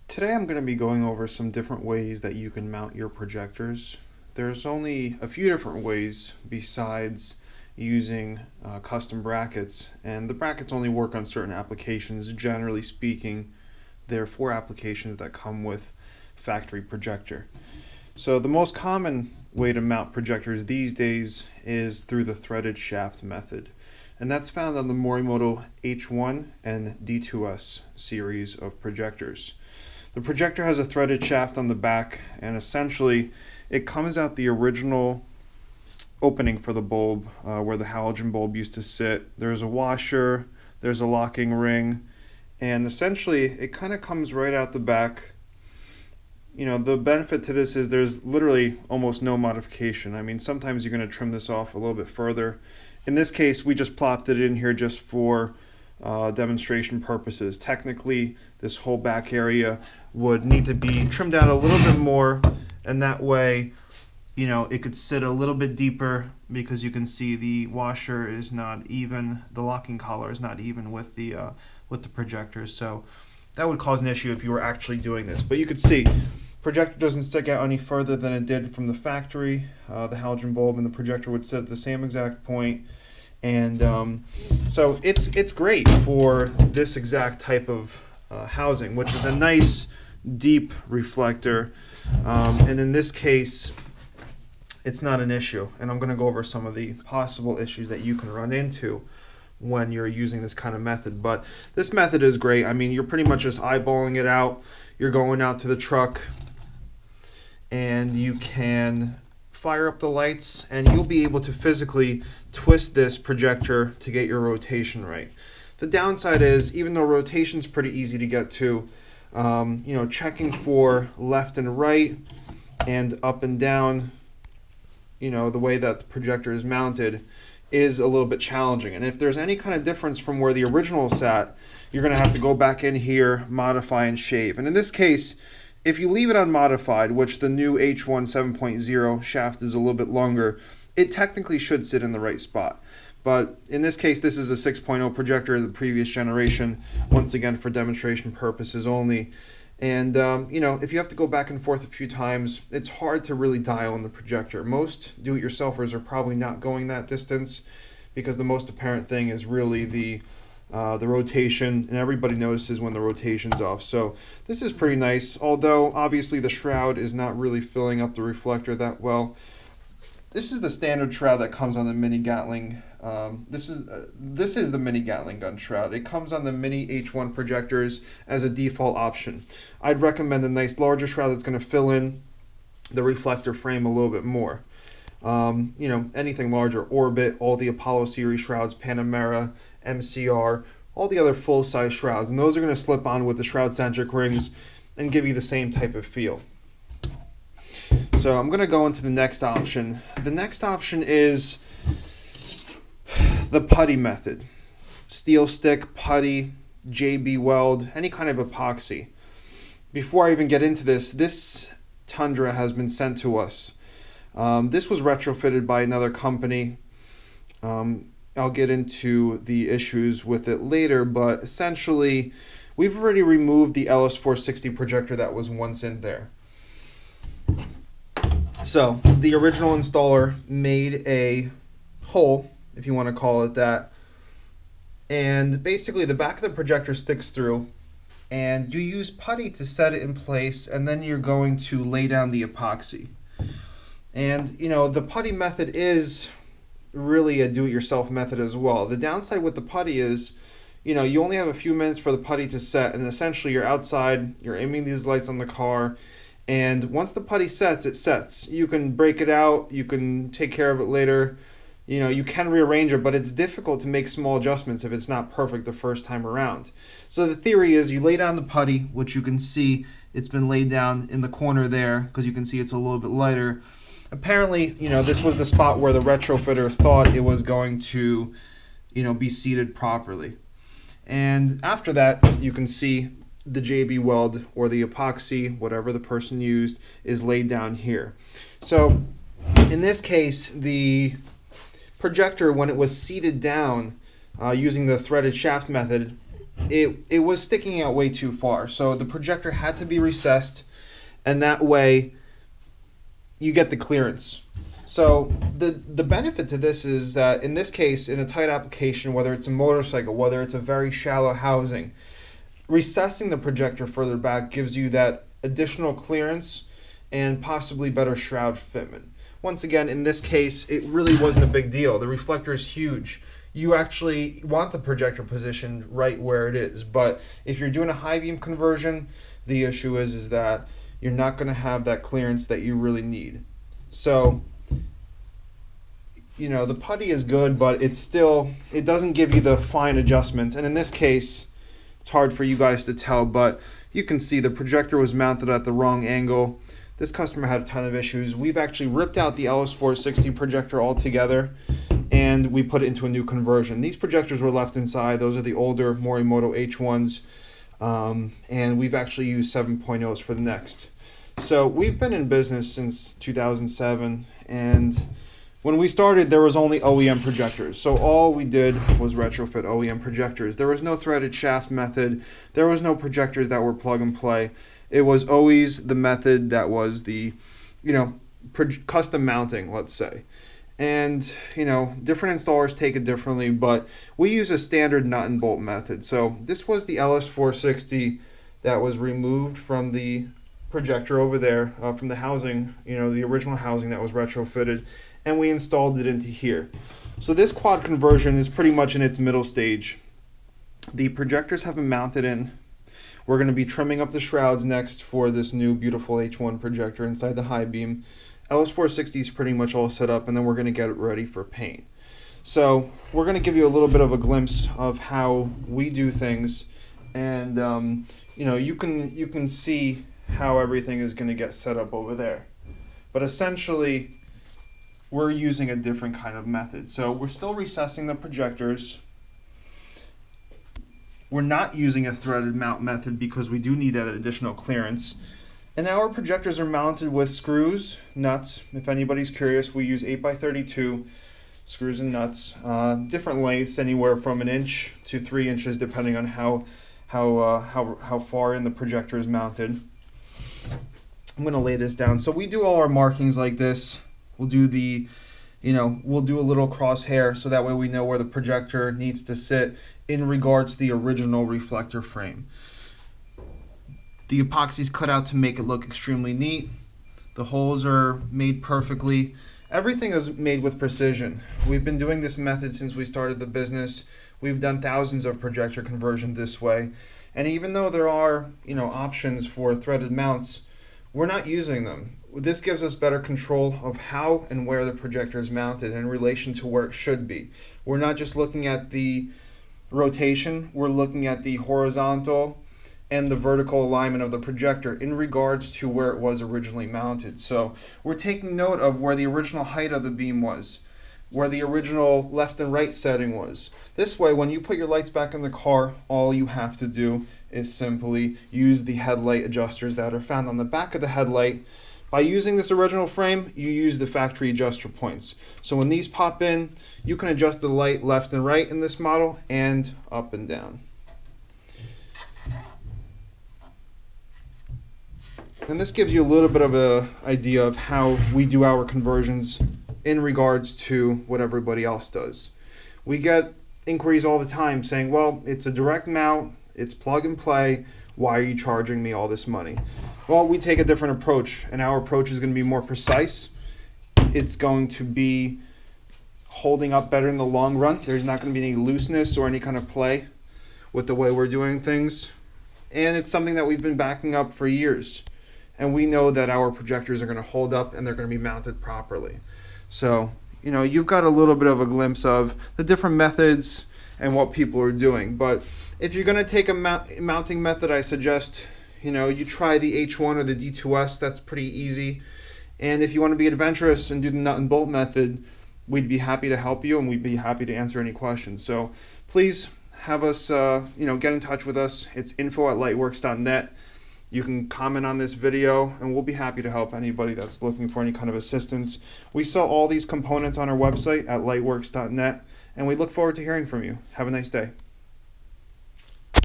Today I'm going to be going over some different ways that you can mount your projectors. There's only a few different ways besides using custom brackets, and the brackets only work on certain applications. Generally speaking, there are 4 applications that come with factory projector. So the most common way to mount projectors these days is through the threaded shaft method, and that's found on the Morimoto H1 and D2S series of projectors. The projector has a threaded shaft on the back, and essentially it comes out the original opening for the bulb where the halogen bulb used to sit. There's a washer, there's a locking ring, and essentially it kind of comes right out the back. You know, the benefit to this is there's literally almost no modification. I mean, sometimes you're going to trim this off a little bit further. In this case, we just plopped it in here just for demonstration purposes. Technically, this whole back area would need to be trimmed out a little bit more, and that way, you know, it could sit a little bit deeper, because you can see the washer is not even, the locking collar is not even with the projector, so that would cause an issue if you were actually doing this. But you could see, projector doesn't stick out any further than it did from the factory. The halogen bulb and the projector would sit at the same exact point. And so it's great for this exact type of housing, which is a nice deep reflector, and in this case it's not an issue, and I'm going to go over some of the possible issues that you can run into when you're using this kind of method. But this method is great. I mean, you're pretty much just eyeballing it out. You're going out to the truck and you can fire up the lights, and you'll be able to physically twist this projector to get your rotation right. The downside is, even though rotation's pretty easy to get to, you know, checking for left and right and up and down, you know, the way that the projector is mounted is a little bit challenging. And if there's any kind of difference from where the original sat, you're going to have to go back in here, modify, and shave. And in this case, if you leave it unmodified, which the new H1 7.0 shaft is a little bit longer, it technically should sit in the right spot. But in this case, this is a 6.0 projector of the previous generation, once again for demonstration purposes only. And you know, if you have to go back and forth a few times, it's hard to really dial in the projector. Most do-it-yourselfers are probably not going that distance, because the most apparent thing is really the rotation, and everybody notices when the rotation's off. So this is pretty nice, although obviously the shroud is not really filling up the reflector that well. This is the standard shroud that comes on the mini Gatling. This is the mini Gatling gun shroud. It comes on the mini H1 projectors as a default option. I'd recommend a nice larger shroud that's going to fill in the reflector frame a little bit more. You know, anything larger, Orbit, all the Apollo series shrouds, Panamera, MCR, all the other full-size shrouds, and those are going to slip on with the shroud-centric rings and give you the same type of feel. So I'm going to go into the next option. The next option is the Putty Method. Steel stick, putty, JB weld, any kind of epoxy. Before I even get into this Tundra has been sent to us. This was retrofitted by another company. I'll get into the issues with it later, but essentially we've already removed the LS460 projector that was once in there. So the original installer made a hole, if you want to call it that, and basically the back of the projector sticks through, and you use putty to set it in place, and then you're going to lay down the epoxy. And you know, the putty method is really a do-it-yourself method as well. The downside with the putty is, you know, you only have a few minutes for the putty to set, and essentially you're outside, you're aiming these lights on the car, and once the putty sets, it sets. You can break it out, you can take care of it later, you know, you can rearrange it, but it's difficult to make small adjustments if it's not perfect the first time around. So the theory is you lay down the putty, which you can see it's been laid down in the corner there, because you can see it's a little bit lighter. Apparently, you know, this was the spot where the retrofitter thought it was going to, you know, be seated properly. And after that, you can see the JB weld or the epoxy, whatever the person used, is laid down here. So in this case, the projector, when it was seated down using the threaded shaft method, it was sticking out way too far. So the projector had to be recessed, and that way you get the clearance. So the benefit to this is that in this case, in a tight application, whether it's a motorcycle, whether it's a very shallow housing, recessing the projector further back gives you that additional clearance and possibly better shroud fitment. Once again, in this case, it really wasn't a big deal. The reflector is huge. You actually want the projector positioned right where it is. But if you're doing a high beam conversion, the issue is that you're not going to have that clearance that you really need. So, you know, the putty is good, but it doesn't give you the fine adjustments. And in this case, it's hard for you guys to tell, but you can see the projector was mounted at the wrong angle. This customer had a ton of issues. We've actually ripped out the LS460 projector altogether, and we put it into a new conversion. These projectors were left inside. Those are the older Morimoto H1s, and we've actually used 7.0s for the next. So we've been in business since 2007, and when we started, there was only OEM projectors. So all we did was retrofit OEM projectors. There was no threaded shaft method. There was no projectors that were plug and play. It was always the method that was the, you know, custom mounting, let's say. And, you know, different installers take it differently, but we use a standard nut and bolt method. So this was the LS460 that was removed from the projector over there, from the housing, you know, the original housing that was retrofitted, and we installed it into here. So this quad conversion is pretty much in its middle stage. The projectors have been mounted in. We're going to be trimming up the shrouds next for this new beautiful H1 projector inside the high beam. LS460 is pretty much all set up, and then we're going to get it ready for paint. So we're going to give you a little bit of a glimpse of how we do things, and you know, you can see how everything is going to get set up over there. But essentially, we're using a different kind of method. So we're still recessing the projectors. We're not using a threaded mount method because we do need that additional clearance. And our projectors are mounted with screws, nuts. If anybody's curious, we use 8x32 screws and nuts, different lengths, anywhere from 1 inch to 3 inches, depending on how far in the projector is mounted. I'm going to lay this down. So we do all our markings like this. We'll do we'll do a little crosshair so that way we know where the projector needs to sit in regards to the original reflector frame. The epoxy's cut out to make it look extremely neat. The holes are made perfectly. Everything is made with precision. We've been doing this method since we started the business. We've done thousands of projector conversions this way. And even though there are, you know, options for threaded mounts, we're not using them. This gives us better control of how and where the projector is mounted in relation to where it should be. We're not just looking at the rotation, we're looking at the horizontal and the vertical alignment of the projector in regards to where it was originally mounted. So we're taking note of where the original height of the beam was, where the original left and right setting was. This way, when you put your lights back in the car, all you have to do is simply use the headlight adjusters that are found on the back of the headlight. By using this original frame, you use the factory adjuster points. So when these pop in, you can adjust the light left and right in this model and up and down. And this gives you a little bit of an idea of how we do our conversions in regards to what everybody else does. We get inquiries all the time saying, well, it's a direct mount, it's plug and play, why are you charging me all this money? Well, we take a different approach, and our approach is going to be more precise. It's going to be holding up better in the long run. There's not going to be any looseness or any kind of play with the way we're doing things. And it's something that we've been backing up for years. And we know that our projectors are going to hold up and they're going to be mounted properly. So, you know, you've got a little bit of a glimpse of the different methods and what people are doing. But if you're going to take a mounting method, I suggest, you know, you try the H1 or the D2S. That's pretty easy. And if you want to be adventurous and do the nut and bolt method, we'd be happy to help you, and we'd be happy to answer any questions. So please have us, you know, get in touch with us. It's info@lightwerkz.net. You can comment on this video, and we'll be happy to help anybody that's looking for any kind of assistance. We sell all these components on our website at lightwerkz.net, and we look forward to hearing from you. Have a nice day.